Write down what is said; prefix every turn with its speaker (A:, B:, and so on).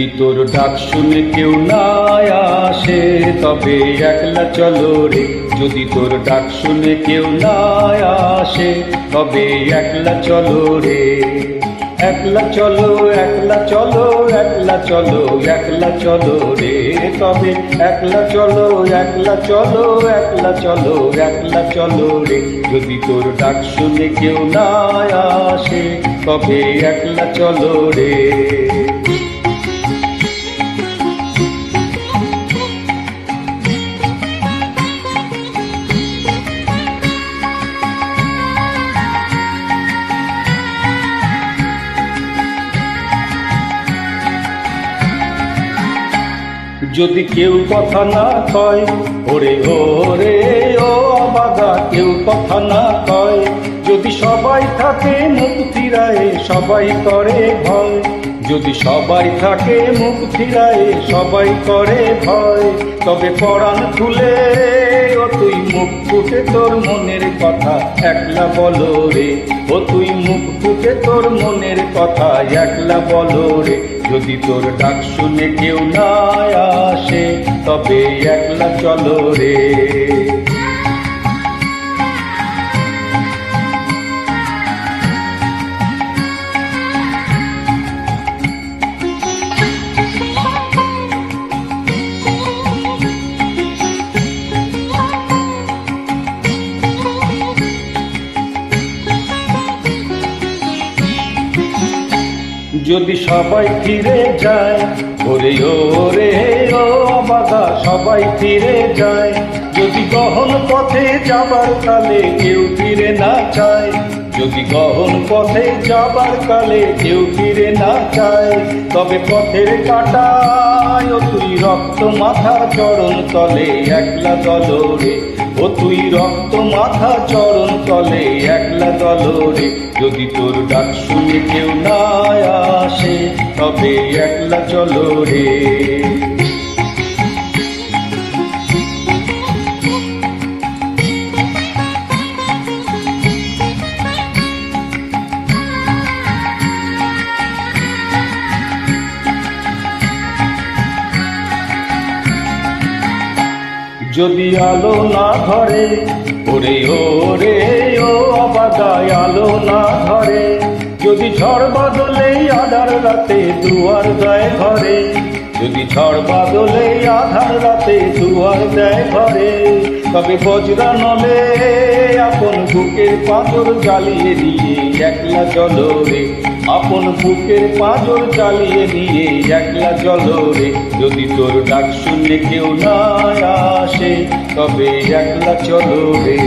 A: যদি তোর ডাক শুনে কেউ না আসে তবে একলা চলো রে। যদি তোর ডাক শুনে কেউ না আসে তবে একলা চলো রে। একলা চলো, একলা চলো, একলা চলো, একলা চলো রে। তবে একলা চলো, একলা চলো, একলা চলো, একলা চলো রে। যদি তোর ডাক শুনে কেউ না আসে তবে একলা চলো রে। যদি কেউ কথা না কয়, ওরে ওরে ও অবাগা, কেউ কথা না কয়। যদি সবাই থাকে মুখ ফিরায়ে সবাই করে ভয়। যদি সবাই থাকে মুখ ফিরায়ে সবাই করে ভয়। তবে পরাণ খুলে ও তুই মুখ ফুটে তোর মনের কথা একলা বলো রে। ও তুই মুখ ফুটে তোর মনের কথা একলা বলো রে। যদি তোর ডাক শুনে কেউ না আসে তবে একলা চলো রে। যদি সবাই ফিরে যায়, ওরে ওরে ও অবাগা, সবাই ফিরে যায়। যদি গহন পথে যাবার কালে কেউ ফিরে না চায়। যদি গহন পথে যাবার কালে কেউ ফিরে না চায় তবে পথের কাঁটায় ও তুই রক্ত মাথা চরণ তলে একলা দলো রে। ও তুই রক্ত মাথা চরণ তলে একলা দলো রে। যদি তোর ডাক শুনে কেউ না আসে তবে একলা চলো রে। যদি আলো না ধরে, ওরে ওরে ও অবাগা, আলো না ধরে। যদি ঝড় বাদলে আধার রাতে দুয়ার দেয় ঘরে। যদি ঝড় বাদলে আধার রাতে দুয়ার দেয় ঘরে। তবে বজরা নলে আপন বুকের পাঁজর জ্বালিয়ে দিয়ে একলা চলো রে। আপন বুকের পাঁজর জ্বালিয়ে দিয়ে একলা চলো রে। যদি তোর ডাক শুনে কেউ না আসে তবে একলা চলো রে।